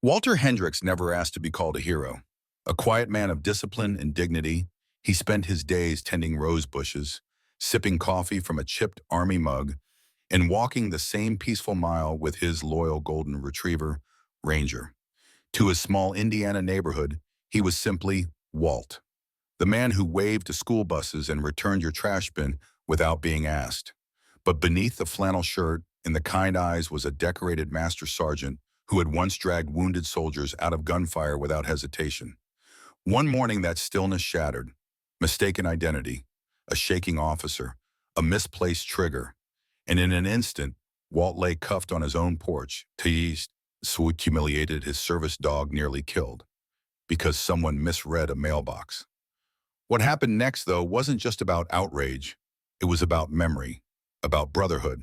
Walter Hendrickx never asked to be called a hero. A quiet man of discipline and dignity, he spent his days tending rose bushes, sipping coffee from a chipped army mug, and walking the same peaceful mile with his loyal golden retriever, Ranger. To his small Indiana neighborhood, he was simply Walt, the man who waved to school buses and returned your trash bin without being asked. But beneath the flannel shirt and the kind eyes was a decorated master sergeant who had once dragged wounded soldiers out of gunfire without hesitation. One morning that stillness shattered. Mistaken identity, a shaking officer, a misplaced trigger, and in an instant, Walt lay cuffed on his own porch, Tased, SWAT humiliated, his service dog nearly killed, because someone misread a mailbox. What happened next, though, wasn't just about outrage. It was about memory, about brotherhood,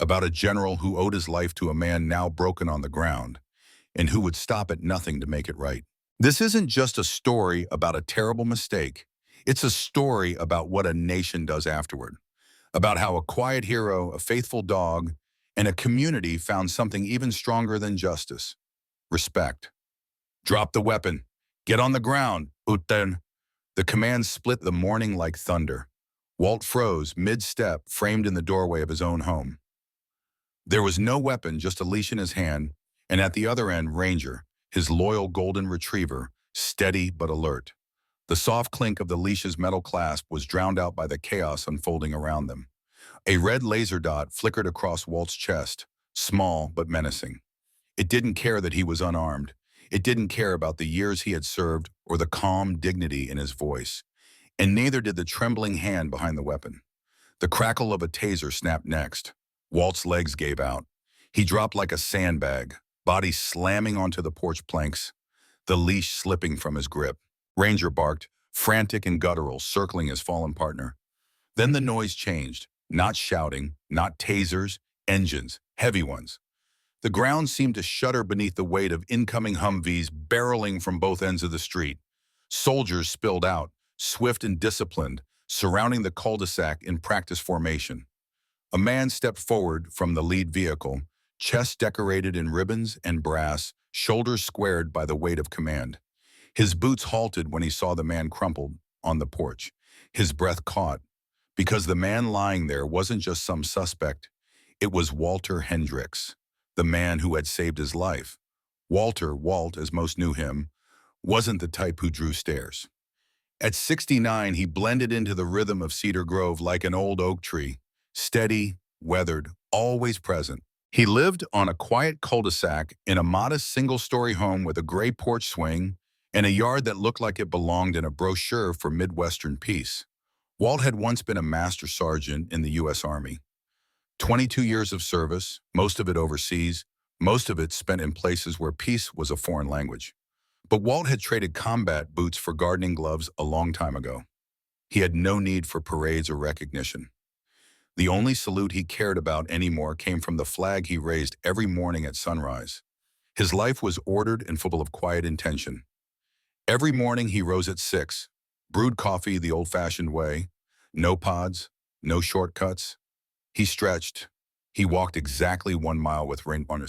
about a general who owed his life to a man now broken on the ground, and who would stop at nothing to make it right. This isn't just a story about a terrible mistake. It's a story about what a nation does afterward, about how a quiet hero, a faithful dog, and a community found something even stronger than justice: respect. Drop the weapon. Get on the ground, Uten. The command split the morning like thunder. Walt froze mid-step, framed in the doorway of his own home. There was no weapon, just a leash in his hand, and at the other end, Ranger, his loyal golden retriever, steady but alert. The soft clink of the leash's metal clasp was drowned out by the chaos unfolding around them. A red laser dot flickered across Walt's chest, small but menacing. It didn't care that he was unarmed. It didn't care about the years he had served or the calm dignity in his voice. And neither did the trembling hand behind the weapon. The crackle of a taser snapped next. Walt's legs gave out. He dropped like a sandbag, body slamming onto the porch planks, the leash slipping from his grip. Ranger barked, frantic and guttural, circling his fallen partner. Then the noise changed. Not shouting, not tasers, engines, heavy ones. The ground seemed to shudder beneath the weight of incoming Humvees barreling from both ends of the street. Soldiers spilled out, swift and disciplined, surrounding the cul-de-sac in practice formation. A man stepped forward from the lead vehicle, chest decorated in ribbons and brass, shoulders squared by the weight of command. His boots halted when he saw the man crumpled on the porch. His breath caught, because the man lying there wasn't just some suspect. It was Walter Hendrickx, the man who had saved his life. Walt, as most knew him, wasn't the type who drew stares. At 69, he blended into the rhythm of Cedar Grove like an old oak tree, steady, weathered, always present. He lived on a quiet cul-de-sac in a modest single-story home with a gray porch swing and a yard that looked like it belonged in a brochure for Midwestern peace. Walt had once been a master sergeant in the U.S. Army. 22 years of service, most of it overseas, most of it spent in places where peace was a foreign language. But Walt had traded combat boots for gardening gloves a long time ago. He had no need for parades or recognition. The only salute he cared about anymore came from the flag he raised every morning at sunrise. His life was ordered and full of quiet intention. Every morning he rose at 6, brewed coffee the old-fashioned way, no pods, no shortcuts. He stretched. He walked exactly 1 mile with Ranger,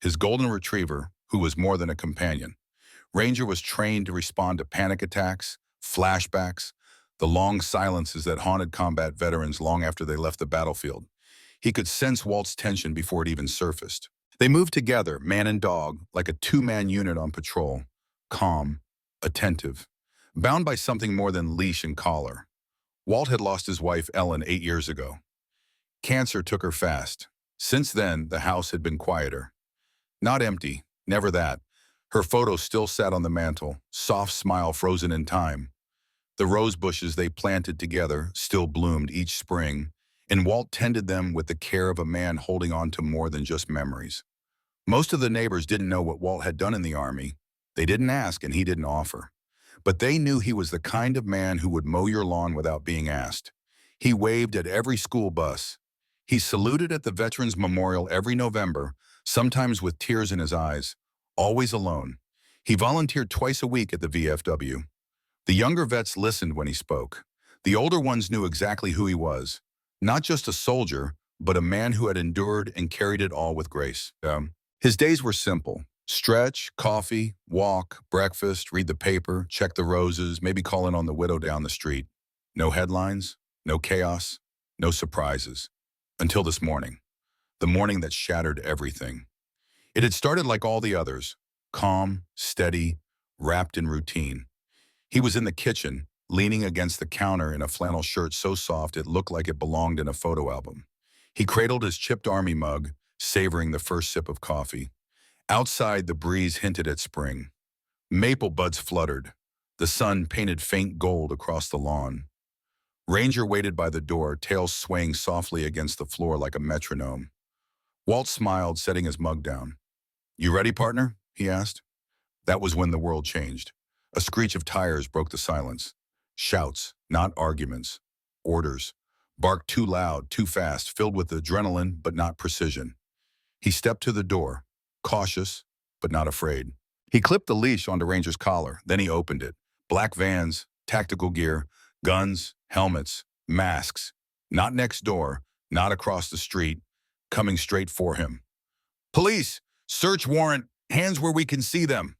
his golden retriever, who was more than a companion. Ranger was trained to respond to panic attacks, flashbacks, the long silences that haunted combat veterans long after they left the battlefield. He could sense Walt's tension before it even surfaced. They moved together, man and dog, like a two-man unit on patrol, calm, attentive, bound by something more than leash and collar. Walt had lost his wife, Ellen, 8 years ago. Cancer took her fast. Since then, the house had been quieter. Not empty, never that. Her photo still sat on the mantel, soft smile frozen in time. The rose bushes they planted together still bloomed each spring, and Walt tended them with the care of a man holding on to more than just memories. Most of the neighbors didn't know what Walt had done in the Army. They didn't ask, and he didn't offer. But they knew he was the kind of man who would mow your lawn without being asked. He waved at every school bus. He saluted at the Veterans Memorial every November, sometimes with tears in his eyes, always alone. He volunteered twice a week at the VFW. The younger vets listened when he spoke. The older ones knew exactly who he was, not just a soldier, but a man who had endured and carried it all with grace. His days were simple: Stretch, coffee, walk, breakfast, read the paper, check the roses, maybe call in on the widow down the street. No headlines, no chaos, no surprises. Until this morning, the morning that shattered everything. It had started like all the others, calm, steady, wrapped in routine. He was in the kitchen, leaning against the counter in a flannel shirt so soft it looked like it belonged in a photo album. He cradled his chipped army mug, savoring the first sip of coffee. Outside, the breeze hinted at spring. Maple buds fluttered. The sun painted faint gold across the lawn. Ranger waited by the door, tail swaying softly against the floor like a metronome. Walt smiled, setting his mug down. "You ready, partner?" he asked. That was when the world changed. A screech of tires broke the silence. Shouts, not arguments. Orders. Barked too loud, too fast, filled with adrenaline but not precision. He stepped to the door, cautious but not afraid. He clipped the leash onto Ranger's collar, then he opened it. Black vans, tactical gear, guns, helmets, masks. Not next door, not across the street, coming straight for him. "Police! Search warrant! Hands where we can see them!"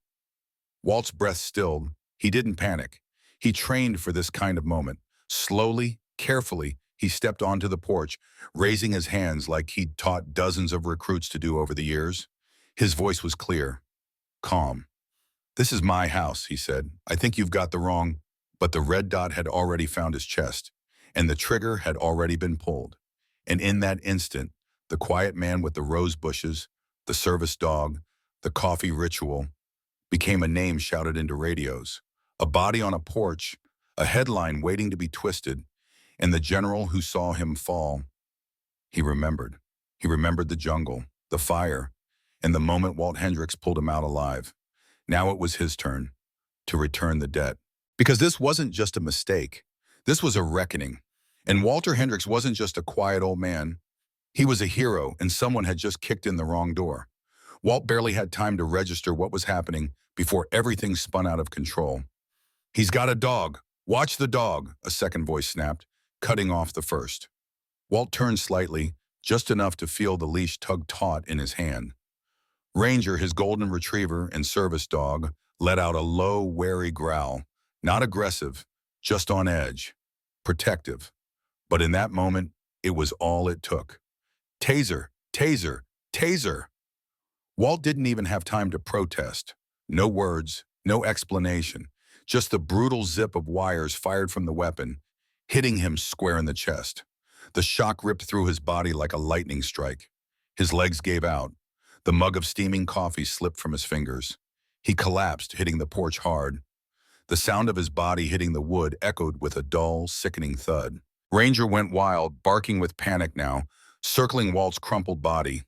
Walt's breath stilled. He didn't panic. He trained for this kind of moment. Slowly, carefully, he stepped onto the porch, raising his hands like he'd taught dozens of recruits to do over the years. His voice was clear, calm. "This is my house," he said. "I think you've got the wrong..." But the red dot had already found his chest, and the trigger had already been pulled. And in that instant, the quiet man with the rose bushes, the service dog, the coffee ritual, became a name shouted into radios. A body on a porch, a headline waiting to be twisted, and the general who saw him fall. He remembered. He remembered the jungle, the fire, and the moment Walt Hendrickx pulled him out alive. Now it was his turn to return the debt. Because this wasn't just a mistake. This was a reckoning. And Walter Hendrickx wasn't just a quiet old man. He was a hero, and someone had just kicked in the wrong door. Walt barely had time to register what was happening before everything spun out of control. "He's got a dog. Watch the dog," a second voice snapped, cutting off the first. Walt turned slightly, just enough to feel the leash tug taut in his hand. Ranger, his golden retriever and service dog, let out a low, wary growl. Not aggressive, just on edge. Protective. But in that moment, it was all it took. Taser, taser, taser. Walt didn't even have time to protest. No words, no explanation. Just the brutal zip of wires fired from the weapon, hitting him square in the chest. The shock ripped through his body like a lightning strike. His legs gave out. The mug of steaming coffee slipped from his fingers. He collapsed, hitting the porch hard. The sound of his body hitting the wood echoed with a dull, sickening thud. Ranger went wild, barking with panic now, circling Walt's crumpled body.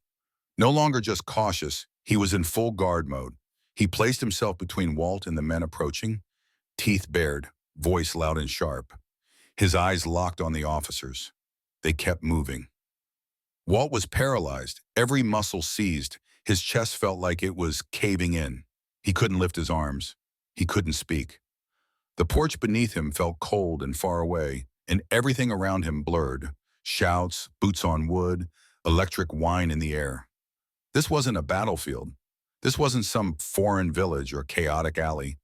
No longer just cautious, he was in full guard mode. He placed himself between Walt and the men approaching, teeth bared, voice loud and sharp. His eyes locked on the officers. They kept moving. Walt was paralyzed, every muscle seized. His chest felt like it was caving in. He couldn't lift his arms. He couldn't speak. The porch beneath him felt cold and far away, and everything around him blurred. Shouts, boots on wood, electric whine in the air. This wasn't a battlefield. This wasn't some foreign village or chaotic alley.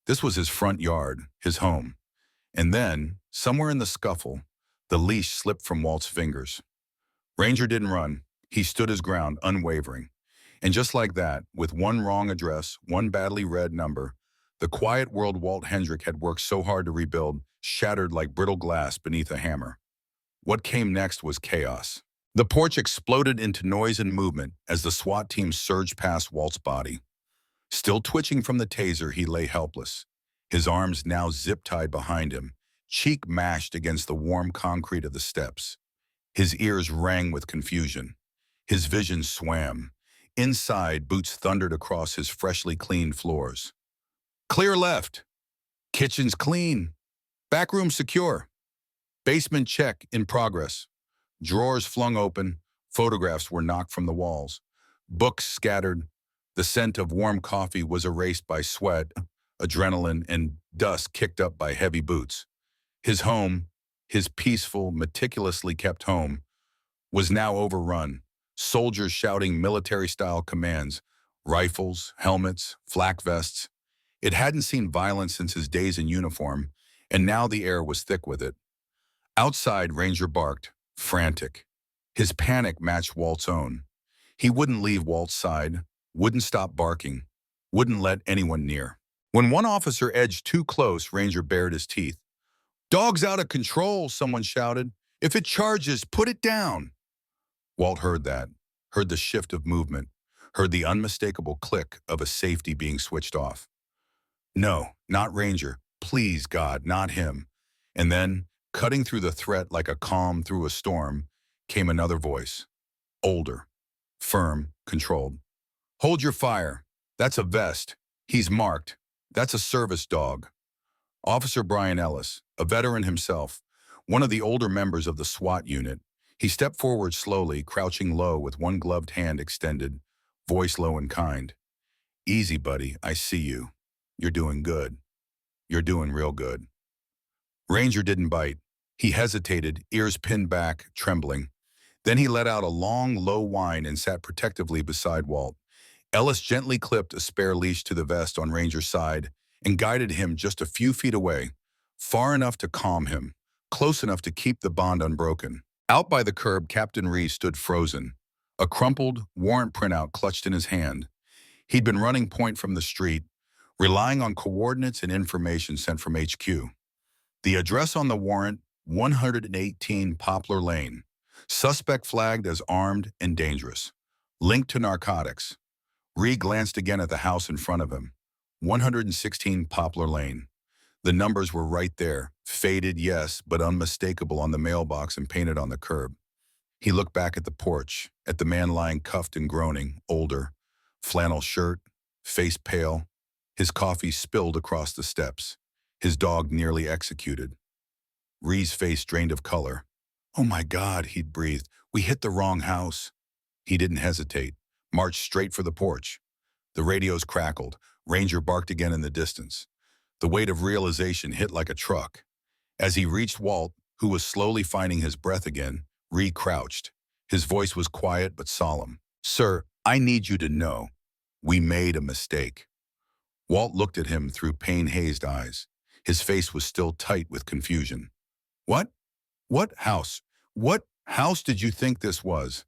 This was his front yard, his home. And then, somewhere in the scuffle, the leash slipped from Walt's fingers. Ranger didn't run. He stood his ground, unwavering. And just like that, with one wrong address, one badly read number, the quiet world Walt Hendrickx had worked so hard to rebuild shattered like brittle glass beneath a hammer. What came next was chaos. The porch exploded into noise and movement as the SWAT team surged past Walt's body. Still twitching from the taser, he lay helpless, his arms now zip-tied behind him, cheek mashed against the warm concrete of the steps. His ears rang with confusion. His vision swam. Inside, boots thundered across his freshly cleaned floors. "Clear left. Kitchen's clean. Back room secure. Basement check in progress." Drawers flung open. Photographs were knocked from the walls. Books scattered. The scent of warm coffee was erased by sweat, adrenaline, and dust kicked up by heavy boots. His home, his peaceful, meticulously kept home, was now overrun. Soldiers shouting military-style commands, Rifles, helmets, flak vests. It hadn't seen violence since his days in uniform, and now the air was thick with it. Outside, Ranger barked, frantic. His panic matched Walt's own. He wouldn't leave Walt's side, wouldn't stop barking, wouldn't let anyone near. When one officer edged too close, Ranger bared his teeth. "Dog's out of control," someone shouted. "If it charges, put it down." Walt heard that, heard the shift of movement, heard the unmistakable click of a safety being switched off. No, not Ranger. Please, God, not him. And then, cutting through the threat like a calm through a storm, came another voice. Older, firm, controlled. "Hold your fire. That's a vest. He's marked. That's a service dog." Officer Brian Ellis, a veteran himself, one of the older members of the SWAT unit, he stepped forward slowly, crouching low with one gloved hand extended, voice low and kind. "Easy, buddy. I see you. You're doing good. You're doing real good." Ranger didn't bite. He hesitated, ears pinned back, trembling. Then he let out a long, low whine and sat protectively beside Walt. Ellis gently clipped a spare leash to the vest on Ranger's side and guided him just a few feet away, far enough to calm him, close enough to keep the bond unbroken. Out by the curb, Captain Reese stood frozen, a crumpled warrant printout clutched in his hand. He'd been running point from the street, relying on coordinates and information sent from HQ. The address on the warrant, 118 Poplar Lane. Suspect flagged as armed and dangerous. Linked to narcotics. Ree glanced again at the house in front of him. 116 Poplar Lane. The numbers were right there, faded, yes, but unmistakable on the mailbox and painted on the curb. He looked back at the porch, at the man lying cuffed and groaning, older, flannel shirt, face pale, his coffee spilled across the steps, his dog nearly executed. Ree's face drained of color. "Oh my God," he'd breathed. "We hit the wrong house." He didn't hesitate, marched straight for the porch. The radios crackled. Ranger barked again in the distance. The weight of realization hit like a truck. As he reached Walt, who was slowly finding his breath again, Ree crouched. His voice was quiet but solemn. "Sir, I need you to know, we made a mistake." Walt looked at him through pain-hazed eyes. His face was still tight with confusion. "What? What house? What house did you think this was?"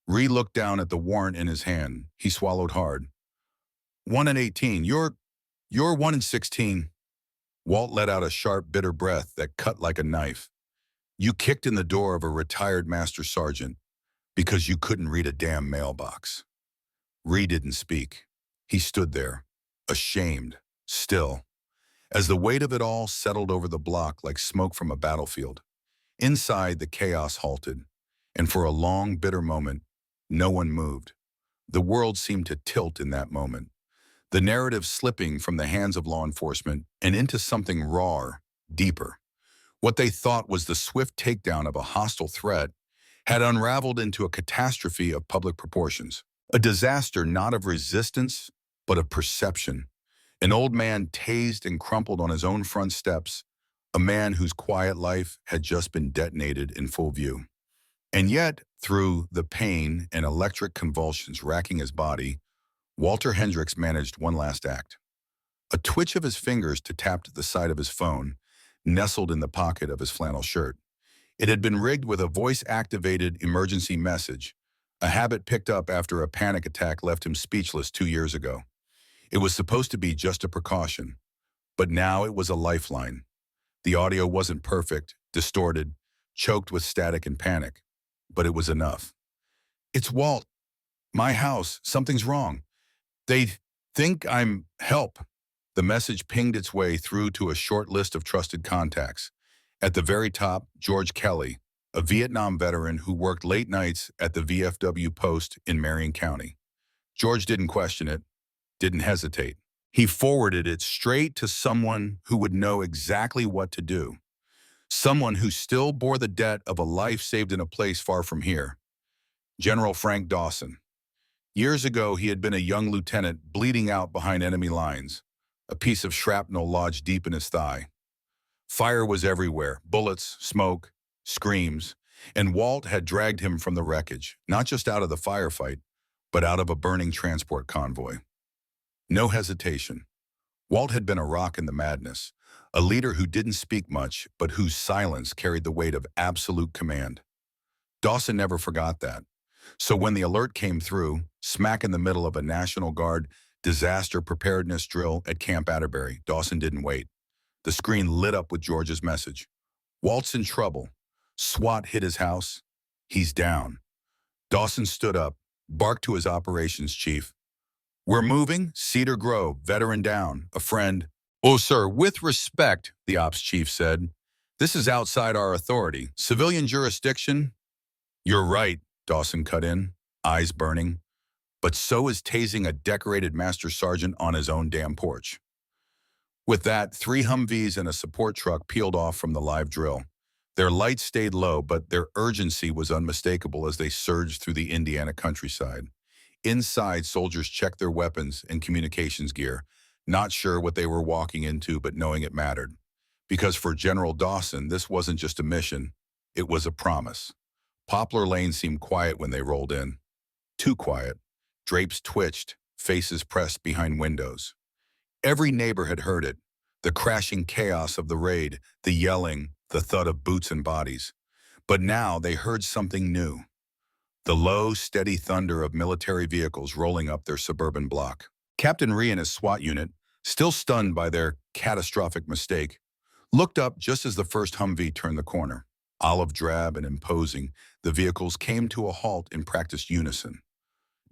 Ree looked down at the warrant in his hand. He swallowed hard. 1 and 18. You're 1 and 16. Walt let out a sharp, bitter breath that cut like a knife. "You kicked in the door of a retired master sergeant because you couldn't read a damn mailbox." Ree didn't speak. He stood there, ashamed, still, as the weight of it all settled over the block like smoke from a battlefield. Inside, the chaos halted, and for a long, bitter moment, no one moved. The world seemed to tilt in that moment, the narrative slipping from the hands of law enforcement and into something rawer, deeper. What they thought was the swift takedown of a hostile threat had unraveled into a catastrophe of public proportions. A disaster not of resistance, but of perception. An old man tased and crumpled on his own front steps, a man whose quiet life had just been detonated in full view. And yet, through the pain and electric convulsions racking his body, Walter Hendrickx managed one last act. A twitch of his fingers to tap the side of his phone, nestled in the pocket of his flannel shirt. It had been rigged with a voice-activated emergency message, a habit picked up after a panic attack left him speechless 2 years ago. It was supposed to be just a precaution, but now it was a lifeline. The audio wasn't perfect, distorted, choked with static and panic, but it was enough. "It's Walt. My house. Something's wrong. They think I'm help." The message pinged its way through to a short list of trusted contacts. At the very top, George Kelly, a Vietnam veteran who worked late nights at the VFW post in Marion County. George didn't question it, didn't hesitate. He forwarded it straight to someone who would know exactly what to do. Someone who still bore the debt of a life saved in a place far from here. General Frank Dawson. Years ago, he had been a young lieutenant bleeding out behind enemy lines, a piece of shrapnel lodged deep in his thigh. Fire was everywhere, bullets, smoke, screams, and Walt had dragged him from the wreckage, not just out of the firefight, but out of a burning transport convoy. No hesitation. Walt had been a rock in the madness, a leader who didn't speak much, but whose silence carried the weight of absolute command. Dawson never forgot that. So when the alert came through, smack in the middle of a National Guard disaster preparedness drill at Camp Atterbury, Dawson didn't wait. The screen lit up with George's message. Walt's in trouble. SWAT hit his house. He's down. Dawson stood up, barked to his operations chief. We're moving, Cedar Grove, veteran down, a friend. Oh, sir, with respect, the ops chief said. This is outside our authority. Civilian jurisdiction? You're right, Dawson cut in, eyes burning. But so is tasing a decorated master sergeant on his own damn porch. With that, 3 Humvees and a support truck peeled off from the live drill. Their lights stayed low, but their urgency was unmistakable as they surged through the Indiana countryside. Inside, soldiers checked their weapons and communications gear, not sure what they were walking into, but knowing it mattered. Because for General Dawson, this wasn't just a mission, it was a promise. Poplar Lane seemed quiet when they rolled in. Too quiet. Drapes twitched, faces pressed behind windows. Every neighbor had heard it, the crashing chaos of the raid, the yelling, the thud of boots and bodies. But now they heard something new. The low, steady thunder of military vehicles rolling up their suburban block. Captain Rhee and his SWAT unit, still stunned by their catastrophic mistake, looked up just as the first Humvee turned the corner. Olive drab and imposing, the vehicles came to a halt in practiced unison.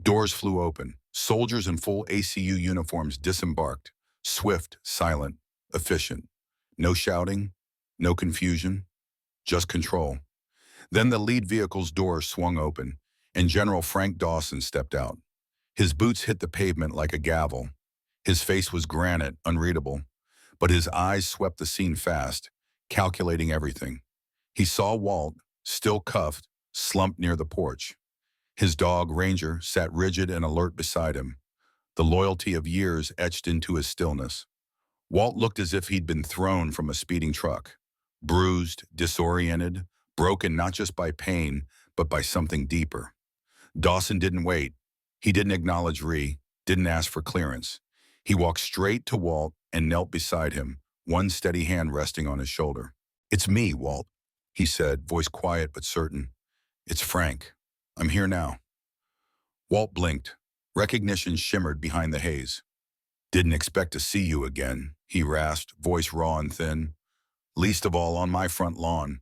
Doors flew open. Soldiers in full ACU uniforms disembarked, swift, silent, efficient. No shouting, no confusion, just control. Then the lead vehicle's door swung open, and General Frank Dawson stepped out. His boots hit the pavement like a gavel. His face was granite, unreadable, but his eyes swept the scene fast, calculating everything. He saw Walt, still cuffed, slumped near the porch. His dog, Ranger, sat rigid and alert beside him, the loyalty of years etched into his stillness. Walt looked as if he'd been thrown from a speeding truck, bruised, disoriented, broken not just by pain, but by something deeper. Dawson didn't wait. He didn't acknowledge Rhee, didn't ask for clearance. He walked straight to Walt and knelt beside him, one steady hand resting on his shoulder. "It's me, Walt," he said, voice quiet but certain. "It's Frank. I'm here now." Walt blinked. Recognition shimmered behind the haze. "Didn't expect to see you again," he rasped, voice raw and thin. "Least of all on my front lawn."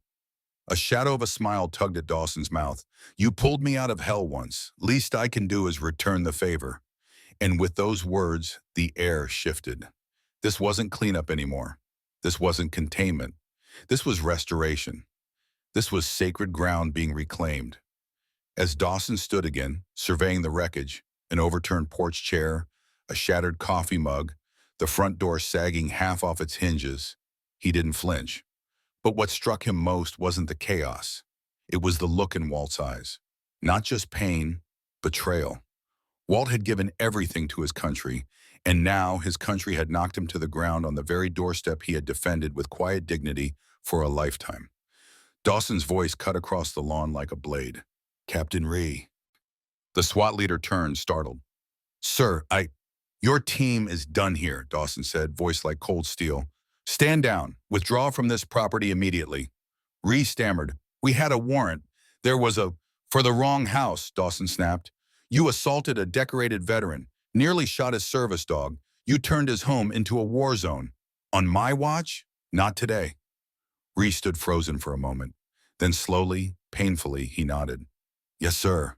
A shadow of a smile tugged at Dawson's mouth. "You pulled me out of hell once. Least I can do is return the favor." And with those words, the air shifted. This wasn't cleanup anymore. This wasn't containment. This was restoration. This was sacred ground being reclaimed. As Dawson stood again, surveying the wreckage, an overturned porch chair, a shattered coffee mug, the front door sagging half off its hinges, he didn't flinch. But what struck him most wasn't the chaos. It was the look in Walt's eyes. Not just pain, betrayal. Walt had given everything to his country, and now his country had knocked him to the ground on the very doorstep he had defended with quiet dignity for a lifetime. Dawson's voice cut across the lawn like a blade. "Captain Rhee." The SWAT leader turned, startled. "Sir, your team is done here," Dawson said, voice like cold steel. "Stand down. Withdraw from this property immediately." Rhee stammered. "We had a warrant. There was a—" "For the wrong house," Dawson snapped. "You assaulted a decorated veteran, nearly shot his service dog. You turned his home into a war zone. On my watch? Not today." Rhee stood frozen for a moment. Then slowly, painfully, he nodded. "Yes, sir."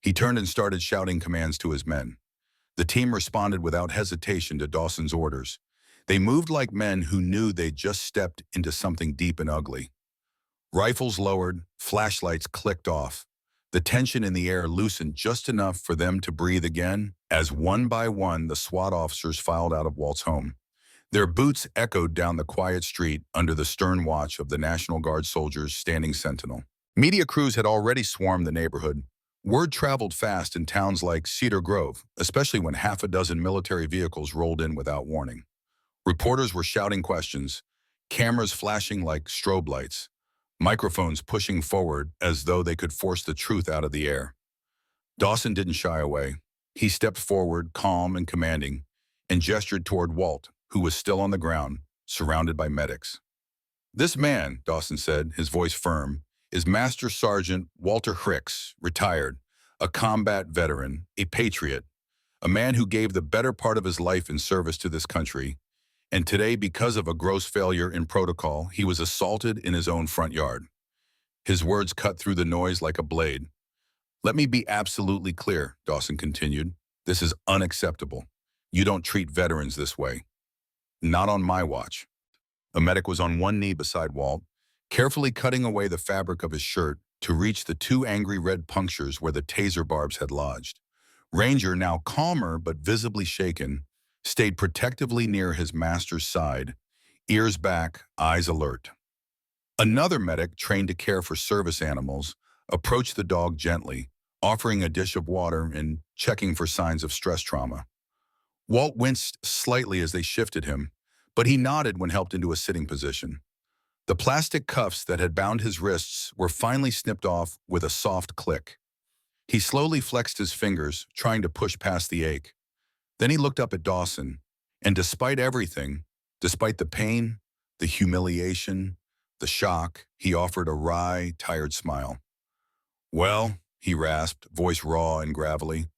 He turned and started shouting commands to his men. The team responded without hesitation to Dawson's orders. They moved like men who knew they'd just stepped into something deep and ugly. Rifles lowered, flashlights clicked off. The tension in the air loosened just enough for them to breathe again as one by one the SWAT officers filed out of Walt's home. Their boots echoed down the quiet street under the stern watch of the National Guard soldiers standing sentinel. Media crews had already swarmed the neighborhood. Word traveled fast in towns like Cedar Grove, especially when half a dozen military vehicles rolled in without warning. Reporters were shouting questions, cameras flashing like strobe lights, microphones pushing forward as though they could force the truth out of the air. Dawson didn't shy away. He stepped forward, calm and commanding, and gestured toward Walt, who was still on the ground, surrounded by medics. "This man," Dawson said, his voice firm, "is Master Sergeant Walter Hendrickx, retired, a combat veteran, a patriot, a man who gave the better part of his life in service to this country, and today, because of a gross failure in protocol, he was assaulted in his own front yard." His words cut through the noise like a blade. "Let me be absolutely clear," Dawson continued. "This is unacceptable. You don't treat veterans this way. Not on my watch." A medic was on one knee beside Walt, carefully cutting away the fabric of his shirt to reach the two angry red punctures where the taser barbs had lodged. Ranger, now calmer but visibly shaken, stayed protectively near his master's side, ears back, eyes alert. Another medic, trained to care for service animals, approached the dog gently, offering a dish of water and checking for signs of stress trauma. Walt winced slightly as they shifted him, but he nodded when helped into a sitting position. The plastic cuffs that had bound his wrists were finally snipped off with a soft click. He slowly flexed his fingers, trying to push past the ache. Then he looked up at Dawson, and despite everything, despite the pain, the humiliation, the shock, he offered a wry, tired smile. "Well," he rasped, voice raw and gravelly,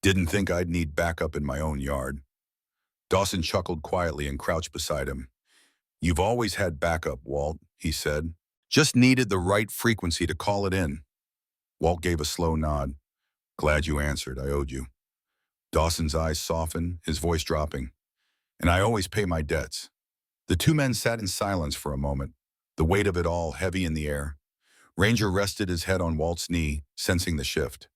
"didn't think I'd need backup in my own yard." Dawson chuckled quietly and crouched beside him. "You've always had backup, Walt," he said. "Just needed the right frequency to call it in." Walt gave a slow nod. "Glad you answered. I owed you." Dawson's eyes softened, his voice dropping. "And I always pay my debts." The two men sat in silence for a moment, the weight of it all heavy in the air. Ranger rested his head on Walt's knee, sensing the shift.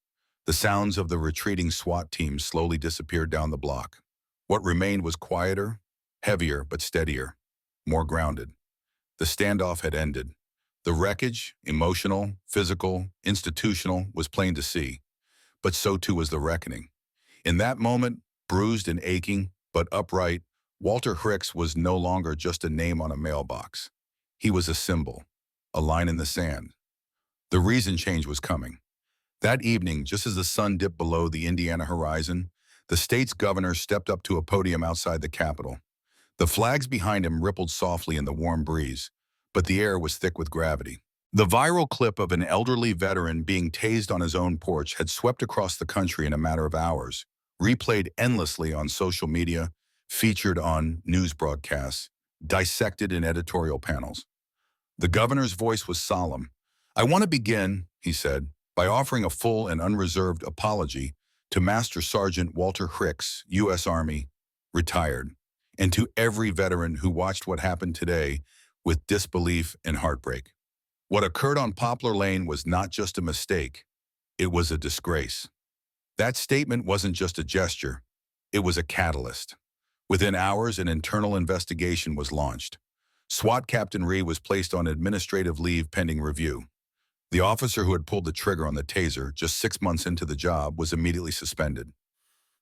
The sounds of the retreating SWAT team slowly disappeared down the block. What remained was quieter, heavier but steadier, more grounded. The standoff had ended. The wreckage, emotional, physical, institutional, was plain to see. But so too was the reckoning. In that moment, bruised and aching, but upright, Walter Hendrickx was no longer just a name on a mailbox. He was a symbol, a line in the sand. The reason change was coming. That evening, just as the sun dipped below the Indiana horizon, the state's governor stepped up to a podium outside the Capitol. The flags behind him rippled softly in the warm breeze, but the air was thick with gravity. The viral clip of an elderly veteran being tased on his own porch had swept across the country in a matter of hours, replayed endlessly on social media, featured on news broadcasts, dissected in editorial panels. The governor's voice was solemn. "I want to begin," he said, "by offering a full and unreserved apology to Master Sergeant Walter Hendrickx, U.S. Army, retired, and to every veteran who watched what happened today with disbelief and heartbreak. What occurred on Poplar Lane was not just a mistake, it was a disgrace." That statement wasn't just a gesture, it was a catalyst. Within hours, an internal investigation was launched. SWAT Captain Ree was placed on administrative leave pending review. The officer who had pulled the trigger on the taser just 6 months into the job was immediately suspended.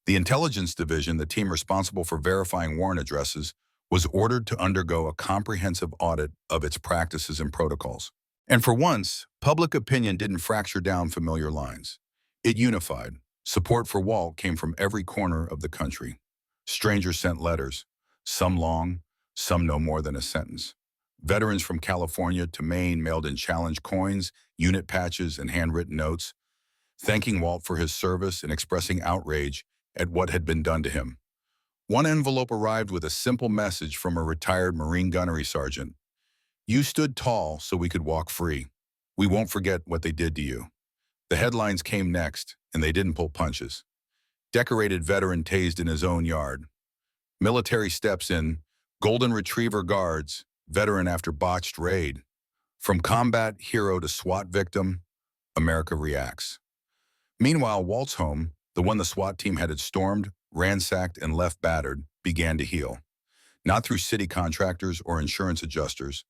The intelligence division, the team responsible for verifying warrant addresses, was ordered to undergo a comprehensive audit of its practices and protocols. And for once, public opinion didn't fracture down familiar lines. It unified. Support for Walt came from every corner of the country. Strangers sent letters, some long, some no more than a sentence. Veterans from California to Maine mailed in challenge coins, unit patches, and handwritten notes, thanking Walt for his service and expressing outrage at what had been done to him. One envelope arrived with a simple message from a retired Marine gunnery sergeant. "You stood tall so we could walk free. We won't forget what they did to you." The headlines came next, and they didn't pull punches. Decorated veteran tased in his own yard. Military steps in. Golden Retriever guards. Veteran after botched raid. From combat hero to SWAT victim, America reacts. Meanwhile, Walt's home, the one the SWAT team had stormed, ransacked, and left battered, began to heal. Not through city contractors or insurance adjusters,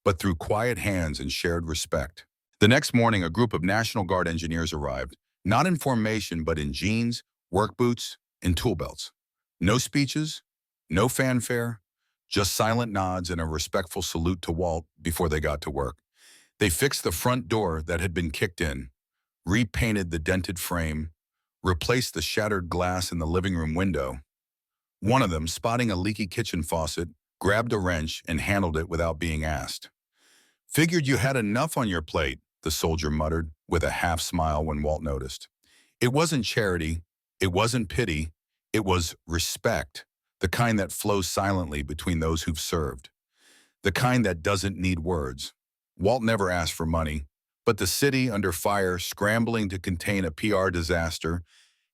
but through quiet hands and shared respect. The next morning, a group of National Guard engineers arrived, not in formation, but in jeans, work boots, and tool belts. No speeches, no fanfare, just silent nods and a respectful salute to Walt before they got to work. They fixed the front door that had been kicked in, repainted the dented frame, replaced the shattered glass in the living room window. One of them, spotting a leaky kitchen faucet, grabbed a wrench and handled it without being asked. "Figured you had enough on your plate," the soldier muttered, with a half-smile when Walt noticed. It wasn't charity, it wasn't pity, it was respect, the kind that flows silently between those who've served, the kind that doesn't need words. Walt never asked for money, but the city, under fire, scrambling to contain a PR disaster,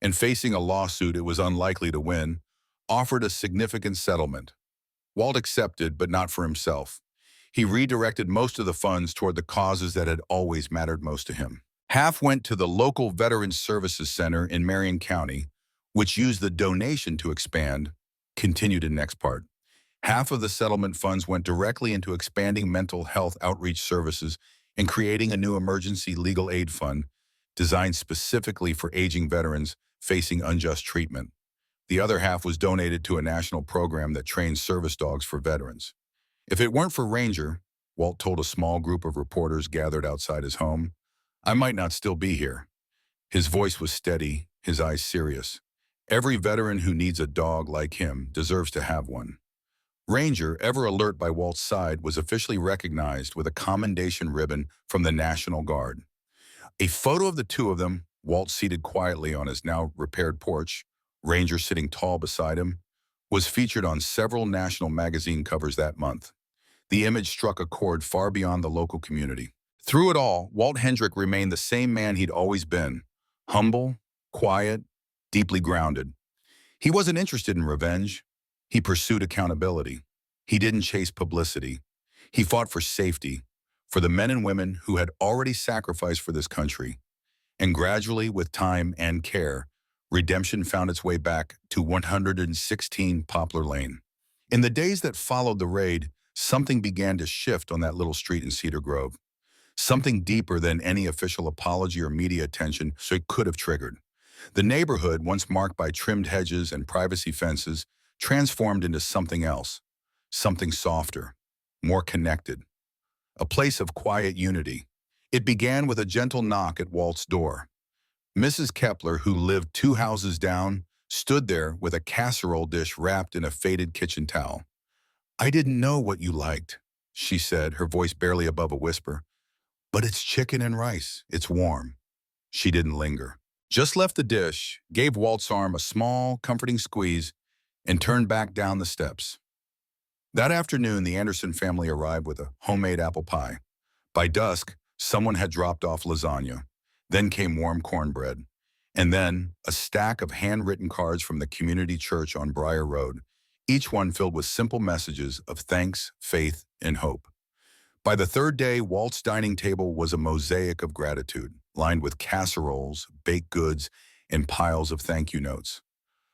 and facing a lawsuit it was unlikely to win, offered a significant settlement. Walt accepted, but not for himself. He redirected most of the funds toward the causes that had always mattered most to him. Half went to the local Veterans Services Center in Marion County, which used the donation to expand, continued in next part. Half of the settlement funds went directly into expanding mental health outreach services and creating a new emergency legal aid fund designed specifically for aging veterans facing unjust treatment. The other half was donated to a national program that trains service dogs for veterans. "If it weren't for Ranger," Walt told a small group of reporters gathered outside his home, "I might not still be here." His voice was steady, his eyes serious. Every veteran who needs a dog like him deserves to have one. Ranger, ever alert by Walt's side, was officially recognized with a commendation ribbon from the National Guard. A photo of the two of them, Walt seated quietly on his now repaired porch, Ranger sitting tall beside him, was featured on several national magazine covers that month. The image struck a chord far beyond the local community. Through it all, Walt Hendrickx remained the same man he'd always been, humble, quiet, deeply grounded. He wasn't interested in revenge. He pursued accountability. He didn't chase publicity. He fought for safety, for the men and women who had already sacrificed for this country. And gradually, with time and care, redemption found its way back to 116 Poplar Lane. In the days that followed the raid, something began to shift on that little street in Cedar Grove. Something deeper than any official apology or media attention so it could have triggered. The neighborhood, once marked by trimmed hedges and privacy fences, transformed into something else, something softer, more connected, a place of quiet unity. It began with a gentle knock at Walt's door. Mrs. Kepler, who lived 2 houses down, stood there with a casserole dish wrapped in a faded kitchen towel. "I didn't know what you liked," she said, her voice barely above a whisper. "But it's chicken and rice. It's warm." She didn't linger. Just left the dish, gave Walt's arm a small, comforting squeeze, and turned back down the steps. That afternoon, the Anderson family arrived with a homemade apple pie. By dusk, someone had dropped off lasagna. Then came warm cornbread. And then a stack of handwritten cards from the community church on Briar Road, each one filled with simple messages of thanks, faith, and hope. By the third day, Walt's dining table was a mosaic of gratitude, lined with casseroles, baked goods, and piles of thank you notes.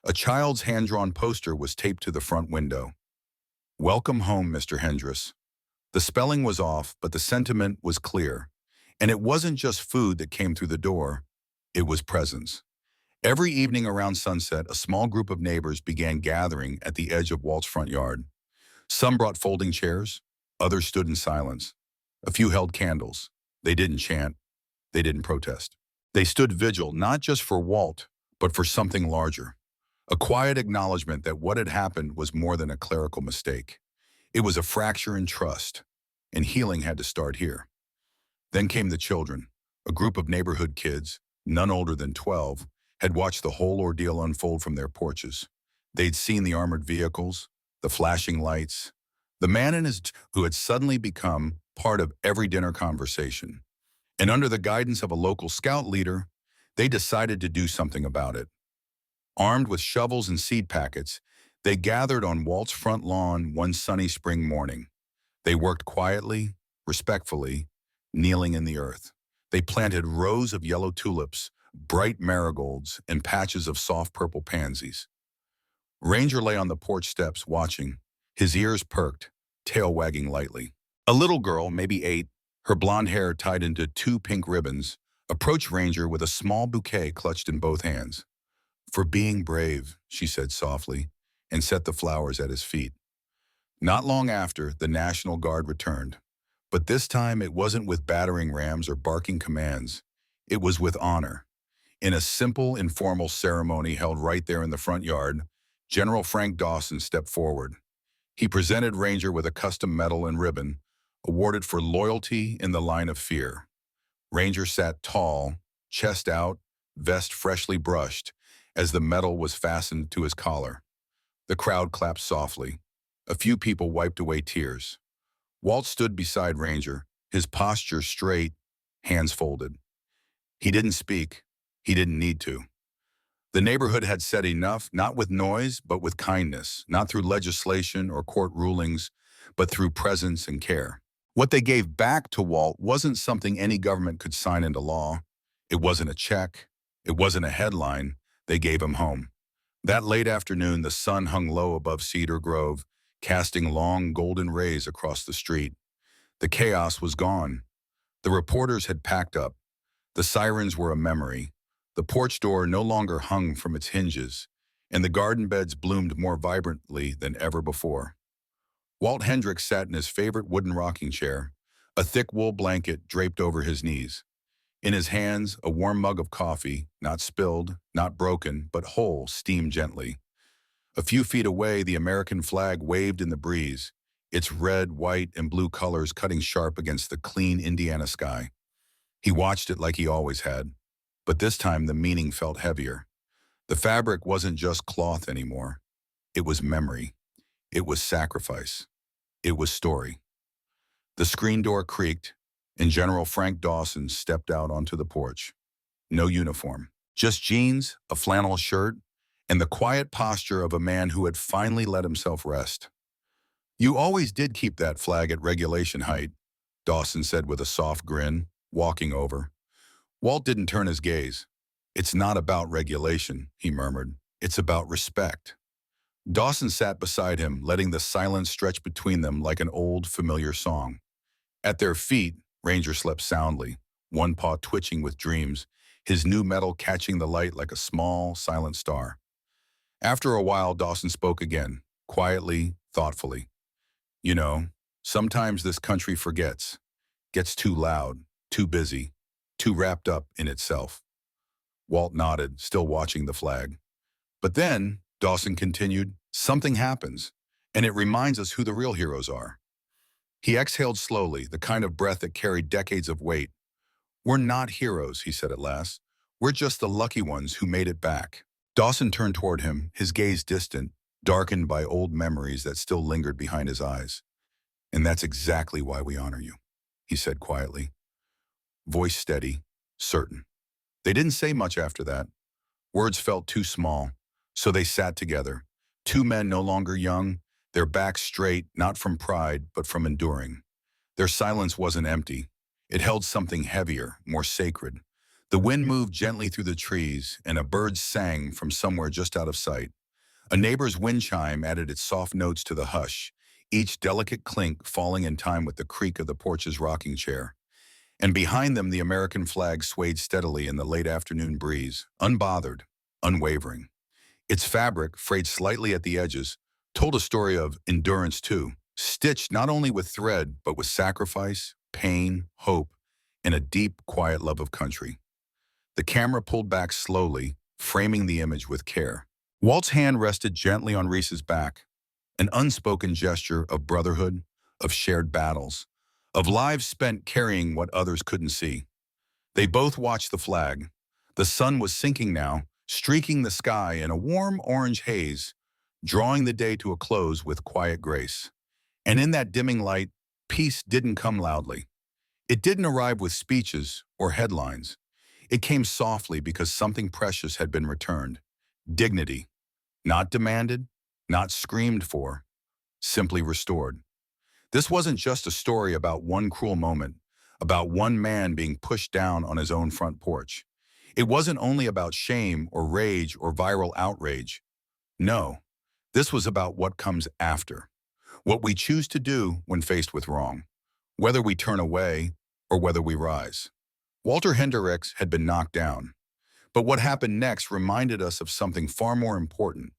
A child's hand-drawn poster was taped to the front window. "Welcome home, Mr. Hendrickx." The spelling was off, but the sentiment was clear. And it wasn't just food that came through the door, it was presence. Every evening around sunset, a small group of neighbors began gathering at the edge of Walt's front yard. Some brought folding chairs, others stood in silence. A few held candles. They didn't chant, they didn't protest. They stood vigil, not just for Walt, but for something larger. A quiet acknowledgement that what had happened was more than a clerical mistake. It was a fracture in trust, and healing had to start here. Then came the children. A group of neighborhood kids, none older than 12, had watched the whole ordeal unfold from their porches. They'd seen the armored vehicles, the flashing lights, the man and his who had suddenly become part of every dinner conversation. And under the guidance of a local scout leader, they decided to do something about it. Armed with shovels and seed packets, they gathered on Walt's front lawn one sunny spring morning. They worked quietly, respectfully, kneeling in the earth. They planted rows of yellow tulips, bright marigolds, and patches of soft purple pansies. Ranger lay on the porch steps watching, his ears perked, tail wagging lightly. A little girl, maybe 8, her blonde hair tied into 2 pink ribbons, approached Ranger with a small bouquet clutched in both hands. "For being brave," she said softly, and set the flowers at his feet. Not long after, the National Guard returned. But this time it wasn't with battering rams or barking commands. It was with honor. In a simple, informal ceremony held right there in the front yard, General Frank Dawson stepped forward. He presented Ranger with a custom medal and ribbon, awarded for loyalty in the line of fear. Ranger sat tall, chest out, vest freshly brushed, as the medal was fastened to his collar. The crowd clapped softly. A few people wiped away tears. Walt stood beside Ranger, his posture straight, hands folded. He didn't speak. He didn't need to. The neighborhood had said enough, not with noise, but with kindness, not through legislation or court rulings, but through presence and care. What they gave back to Walt wasn't something any government could sign into law. It wasn't a check. It wasn't a headline. They gave him home. That late afternoon, the sun hung low above Cedar Grove, casting long golden rays across the street. The chaos was gone. The reporters had packed up. The sirens were a memory. The porch door no longer hung from its hinges, and the garden beds bloomed more vibrantly than ever before. Walt Hendrickx sat in his favorite wooden rocking chair, a thick wool blanket draped over his knees. In his hands, a warm mug of coffee, not spilled, not broken, but whole, steamed gently. A few feet away, the American flag waved in the breeze, its red, white, and blue colors cutting sharp against the clean Indiana sky. He watched it like he always had, but this time the meaning felt heavier. The fabric wasn't just cloth anymore. It was memory. It was sacrifice. It was story. The screen door creaked, and General Frank Dawson stepped out onto the porch. No uniform, just jeans, a flannel shirt, and the quiet posture of a man who had finally let himself rest. "You always did keep that flag at regulation height," Dawson said with a soft grin, walking over. Walt didn't turn his gaze. "It's not about regulation," he murmured. "It's about respect." Dawson sat beside him, letting the silence stretch between them like an old, familiar song. At their feet, Ranger slept soundly, one paw twitching with dreams, his new medal catching the light like a small, silent star. After a while, Dawson spoke again, quietly, thoughtfully. "You know, sometimes this country forgets, gets too loud, too busy, too wrapped up in itself." Walt nodded, still watching the flag. "But then," Dawson continued, "something happens, and it reminds us who the real heroes are." He exhaled slowly, the kind of breath that carried decades of weight. "We're not heroes," he said at last. "We're just the lucky ones who made it back." Dawson turned toward him, his gaze distant, darkened by old memories that still lingered behind his eyes. "And that's exactly why we honor you," he said quietly. Voice steady, certain. They didn't say much after that. Words felt too small, so they sat together. Two men no longer young, their backs straight, not from pride, but from enduring. Their silence wasn't empty. It held something heavier, more sacred. The wind moved gently through the trees, and a bird sang from somewhere just out of sight. A neighbor's wind chime added its soft notes to the hush, each delicate clink falling in time with the creak of the porch's rocking chair. And behind them, the American flag swayed steadily in the late afternoon breeze, unbothered, unwavering. Its fabric, frayed slightly at the edges, told a story of endurance too, stitched not only with thread, but with sacrifice, pain, hope, and a deep, quiet love of country. The camera pulled back slowly, framing the image with care. Walt's hand rested gently on Reese's back, an unspoken gesture of brotherhood, of shared battles, of lives spent carrying what others couldn't see. They both watched the flag. The sun was sinking now, streaking the sky in a warm orange haze, drawing the day to a close with quiet grace. And in that dimming light, peace didn't come loudly. It didn't arrive with speeches or headlines. It came softly because something precious had been returned. Dignity. Not demanded, not screamed for, simply restored. This wasn't just a story about one cruel moment, about one man being pushed down on his own front porch. It wasn't only about shame or rage or viral outrage. No, this was about what comes after, what we choose to do when faced with wrong, whether we turn away or whether we rise. Walter Hendrickx had been knocked down, but what happened next reminded us of something far more important,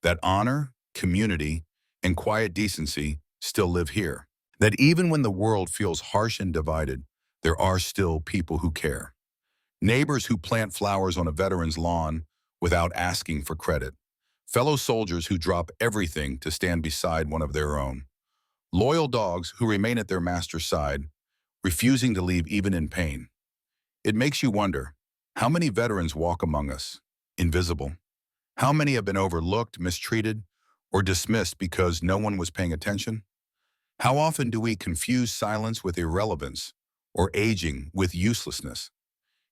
that honor, community, and quiet decency still live here. That even when the world feels harsh and divided, there are still people who care. Neighbors who plant flowers on a veteran's lawn without asking for credit. Fellow soldiers who drop everything to stand beside one of their own. Loyal dogs who remain at their master's side, refusing to leave even in pain. It makes you wonder, how many veterans walk among us, invisible? How many have been overlooked, mistreated, or dismissed because no one was paying attention? How often do we confuse silence with irrelevance or aging with uselessness?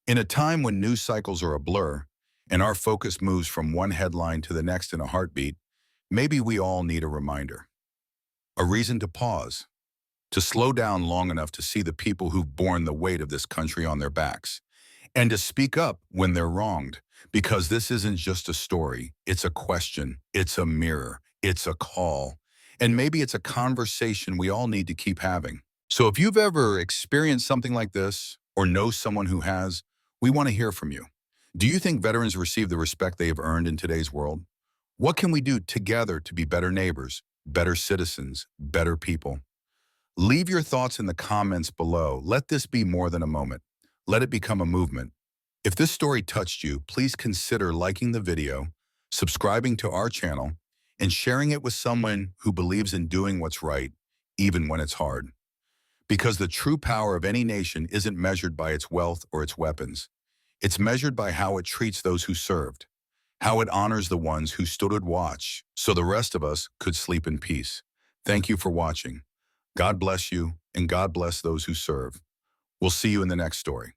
In a time when news cycles are a blur and our focus moves from one headline to the next in a heartbeat, maybe we all need a reminder. A reason to pause, to slow down long enough to see the people who've borne the weight of this country on their backs, and to speak up when they're wronged, because this isn't just a story, it's a question, it's a mirror, it's a call, and maybe it's a conversation we all need to keep having. So if you've ever experienced something like this, or know someone who has, we want to hear from you. Do you think veterans receive the respect they have earned in today's world? What can we do together to be better neighbors, better citizens, better people? Leave your thoughts in the comments below. Let this be more than a moment. Let it become a movement. If this story touched you, please consider liking the video, subscribing to our channel, and sharing it with someone who believes in doing what's right, even when it's hard. Because the true power of any nation isn't measured by its wealth or its weapons. It's measured by how it treats those who served, how it honors the ones who stood at watch so the rest of us could sleep in peace. Thank you for watching. God bless you, and God bless those who serve. We'll see you in the next story.